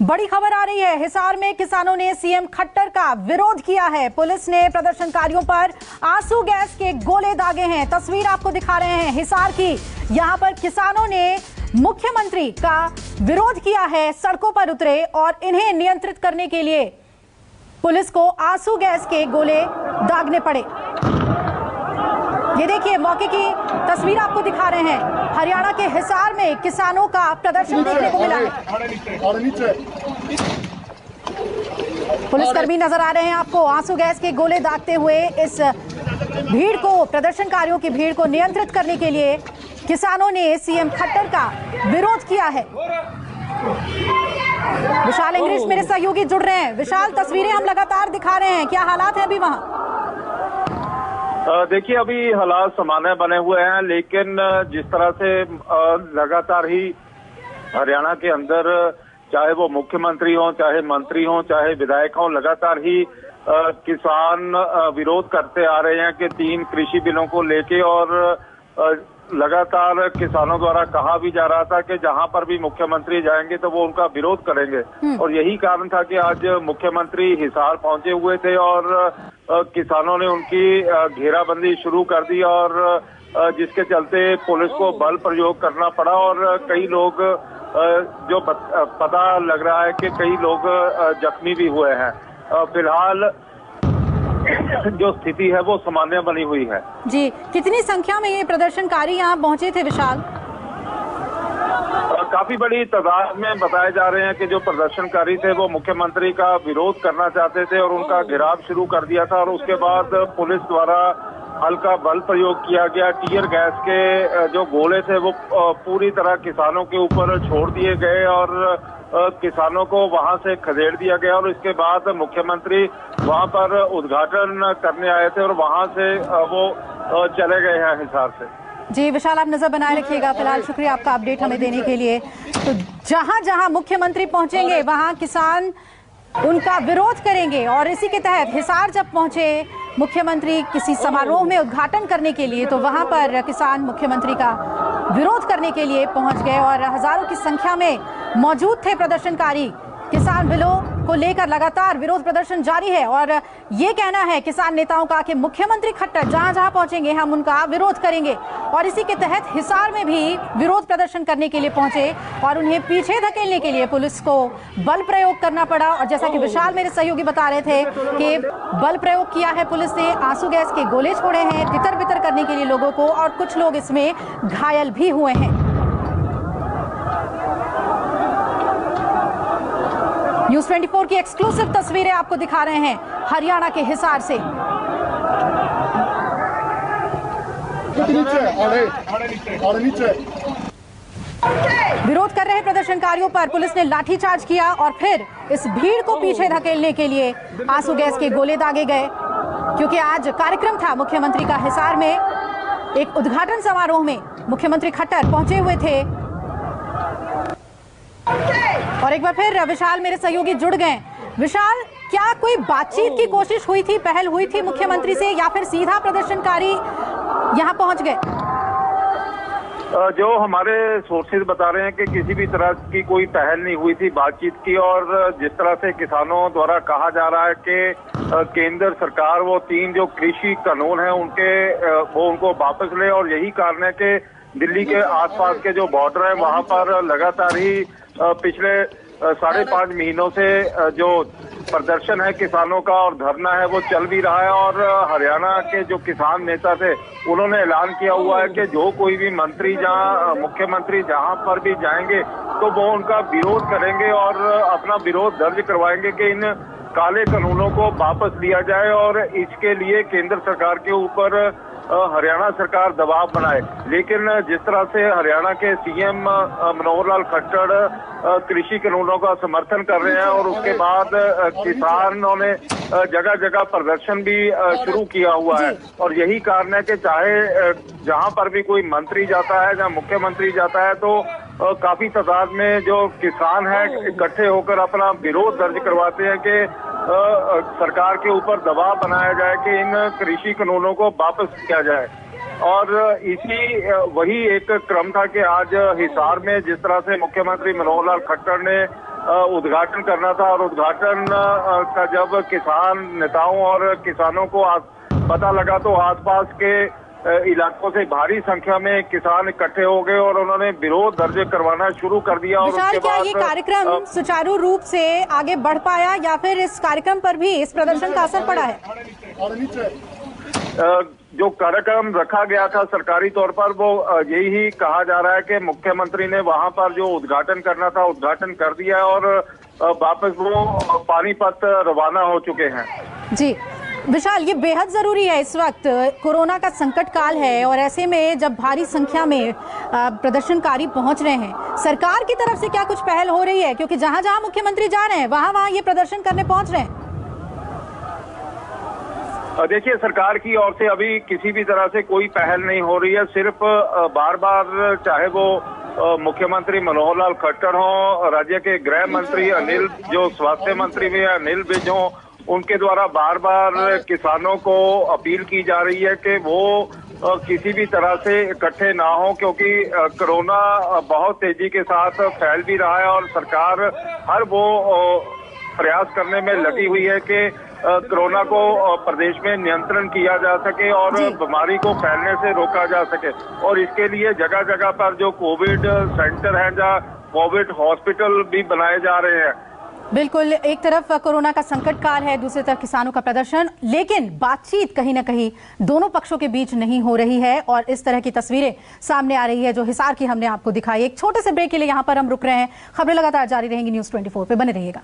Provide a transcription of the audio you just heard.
बड़ी खबर आ रही है। हिसार में किसानों ने सीएम खट्टर का विरोध किया है। पुलिस ने प्रदर्शनकारियों पर आंसू गैस के गोले दागे हैं। तस्वीर आपको दिखा रहे हैं हिसार की। यहां पर किसानों ने मुख्यमंत्री का विरोध किया है, सड़कों पर उतरे और इन्हें नियंत्रित करने के लिए पुलिस को आंसू गैस के गोले दागने पड़े। ये देखिए मौके की तस्वीर आपको दिखा रहे हैं। हरियाणा के हिसार में किसानों का प्रदर्शन देखने को मिला है। पुलिसकर्मी नजर आ रहे हैं आपको आंसू गैस के गोले दागते हुए। इस भीड़ को, प्रदर्शनकारियों की भीड़ को नियंत्रित करने के लिए किसानों ने सीएम खट्टर का विरोध किया है। विशाल इंग्लिश मेरे सहयोगी जुड़ रहे हैं। विशाल, तस्वीरें हम लगातार दिखा रहे हैं, क्या हालात है अभी वहां? देखिए, अभी हालात सामान्य बने हुए हैं, लेकिन जिस तरह से लगातार ही हरियाणा के अंदर चाहे वो मुख्यमंत्री हो, चाहे मंत्री हो, चाहे विधायक हो, लगातार ही किसान विरोध करते आ रहे हैं कि 3 कृषि बिलों को लेके। और लगातार किसानों द्वारा कहा भी जा रहा था कि जहां पर भी मुख्यमंत्री जाएंगे तो वो उनका विरोध करेंगे। और यही कारण था कि आज मुख्यमंत्री हिसार पहुंचे हुए थे और किसानों ने उनकी घेराबंदी शुरू कर दी और जिसके चलते पुलिस को बल प्रयोग करना पड़ा। और कई लोग जो पता लग रहा है कि कई लोग जख्मी भी हुए हैं। फिलहाल जो स्थिति है वो सामान्य बनी हुई है। जी, कितनी संख्या में ये प्रदर्शनकारी यहाँ पहुंचे थे विशाल? काफी बड़ी तादाद में बताए जा रहे हैं कि जो प्रदर्शनकारी थे वो मुख्यमंत्री का विरोध करना चाहते थे और उनका घेराव शुरू कर दिया था। और उसके बाद पुलिस द्वारा हल्का बल प्रयोग किया गया। टीयर गैस के जो गोले थे वो पूरी तरह किसानों के ऊपर छोड़ दिए गए और किसानों को वहां से खदेड़ दिया गया। और इसके बाद मुख्यमंत्री वहां पर उद्घाटन करने आए थे और वहां से वो चले गए हैं हिसार से। जी विशाल, आप नजर बनाए रखिएगा। फिलहाल शुक्रिया आपका अपडेट हमें देने के लिए। तो जहां जहां मुख्यमंत्री पहुंचेंगे वहां किसान उनका विरोध करेंगे। और इसी के तहत हिसार जब पहुंचे मुख्यमंत्री किसी समारोह में उद्घाटन करने के लिए, तो वहां पर किसान मुख्यमंत्री का विरोध करने के लिए पहुंच गए और हजारों की संख्या में मौजूद थे प्रदर्शनकारी। किसान बिलों को लेकर लगातार विरोध प्रदर्शन जारी है और ये कहना है किसान नेताओं का कि मुख्यमंत्री खट्टर जहां जहां पहुंचेंगे हम उनका विरोध करेंगे। और इसी के तहत हिसार में भी विरोध प्रदर्शन करने के लिए पहुंचे और उन्हें पीछे धकेलने के लिए पुलिस को बल प्रयोग करना पड़ा। और जैसा कि विशाल मेरे सहयोगी बता रहे थे कि बल प्रयोग किया है पुलिस ने, आंसू गैस के गोले छोड़े हैं तितर बितर करने के लिए लोगों को, और कुछ लोग इसमें घायल भी हुए हैं। न्यूज़ 24 की एक्सक्लूसिव तस्वीरें आपको दिखा रहे हैं हरियाणा के हिसार से। विरोध कर रहे प्रदर्शनकारियों पर पुलिस ने लाठीचार्ज किया और फिर इस भीड़ को पीछे धकेलने के लिए आंसू गैस के गोले दागे गए, क्योंकि आज कार्यक्रम था मुख्यमंत्री का। हिसार में एक उद्घाटन समारोह में मुख्यमंत्री खट्टर पहुंचे हुए थे। और एक बार फिर विशाल मेरे सहयोगी जुड़ गए। विशाल, क्या कोई बातचीत की कोशिश हुई थी, पहल हुई थी मुख्यमंत्री से, या फिर सीधा प्रदर्शनकारी यहां पहुंच गए? जो हमारे सोर्सेज बता रहे हैं कि किसी भी तरह की कोई पहल नहीं हुई थी बातचीत की। और जिस तरह से किसानों द्वारा कहा जा रहा है कि केंद्र सरकार वो 3 जो कृषि कानून है उनको वापस ले। और यही कारण है कि दिल्ली के आसपास के जो बॉर्डर है वहां पर लगातार ही पिछले 5.5 महीनों से जो प्रदर्शन है किसानों का और धरना है वो चल भी रहा है। और हरियाणा के जो किसान नेता थे उन्होंने ऐलान किया हुआ है कि जो कोई भी मंत्री मुख्यमंत्री जहां पर भी जाएंगे तो वो उनका विरोध करेंगे और अपना विरोध दर्ज करवाएंगे कि इन काले कानूनों को वापस लिया जाए। और इसके लिए केंद्र सरकार के ऊपर हरियाणा सरकार दबाव बनाए। लेकिन जिस तरह से हरियाणा के सीएम मनोहर लाल खट्टर कृषि कानूनों का समर्थन कर रहे हैं और उसके बाद किसानों ने जगह जगह प्रदर्शन भी शुरू किया हुआ है। और यही कारण है कि चाहे जहां पर भी कोई मंत्री जाता है, जहां मुख्यमंत्री जाता है, तो काफी तादाद में जो किसान हैं इकट्ठे होकर अपना विरोध दर्ज करवाते हैं कि सरकार के ऊपर दबाव बनाया जाए कि इन कृषि कानूनों को वापस किया जाए। और वही एक क्रम था कि आज हिसार में जिस तरह से मुख्यमंत्री मनोहर लाल खट्टर ने उद्घाटन करना था और उद्घाटन का जब किसान नेताओं और किसानों को पता लगा तो आसपास के इलाकों से भारी संख्या में किसान इकट्ठे हो गए और उन्होंने विरोध दर्ज करवाना शुरू कर दिया। और उसके क्या बाद ये कार्यक्रम सुचारू रूप से आगे बढ़ पाया या फिर इस कार्यक्रम पर भी इस प्रदर्शन का असर पड़ा है? जो कार्यक्रम रखा गया था सरकारी तौर पर वो यही कहा जा रहा है कि मुख्यमंत्री ने वहां पर जो उद्घाटन करना था उद्घाटन कर दिया है और वापस वो पानीपत रवाना हो चुके हैं। जी विशाल, ये बेहद जरूरी है। इस वक्त कोरोना का संकट काल है और ऐसे में जब भारी संख्या में प्रदर्शनकारी पहुंच रहे हैं, सरकार की तरफ से क्या कुछ पहल हो रही है? क्योंकि जहां जहां मुख्यमंत्री जा रहे हैं वहां ये प्रदर्शन करने पहुंच रहे हैं। देखिए, सरकार की ओर से अभी किसी भी तरह से कोई पहल नहीं हो रही है। सिर्फ बार बार चाहे वो मुख्यमंत्री मनोहर लाल खट्टर हों, राज्य के गृह मंत्री अनिल, जो स्वास्थ्य मंत्री भी अनिल विज हों, उनके द्वारा बार बार किसानों को अपील की जा रही है कि वो किसी भी तरह से इकट्ठे ना हो, क्योंकि कोरोना बहुत तेजी के साथ फैल भी रहा है और सरकार हर वो प्रयास करने में लगी हुई है कि कोरोना को प्रदेश में नियंत्रण किया जा सके और बीमारी को फैलने से रोका जा सके। और इसके लिए जगह जगह पर जो कोविड सेंटर हैं, जहाँ कोविड हॉस्पिटल भी बनाए जा रहे हैं। बिल्कुल, एक तरफ कोरोना का संकट काल है, दूसरी तरफ किसानों का प्रदर्शन, लेकिन बातचीत कहीं ना कहीं दोनों पक्षों के बीच नहीं हो रही है और इस तरह की तस्वीरें सामने आ रही है जो हिसार की हमने आपको दिखाई। एक छोटे से ब्रेक के लिए यहाँ पर हम रुक रहे हैं। खबरें लगातार जारी रहेंगी, न्यूज़ 24 पे बने रहिएगा।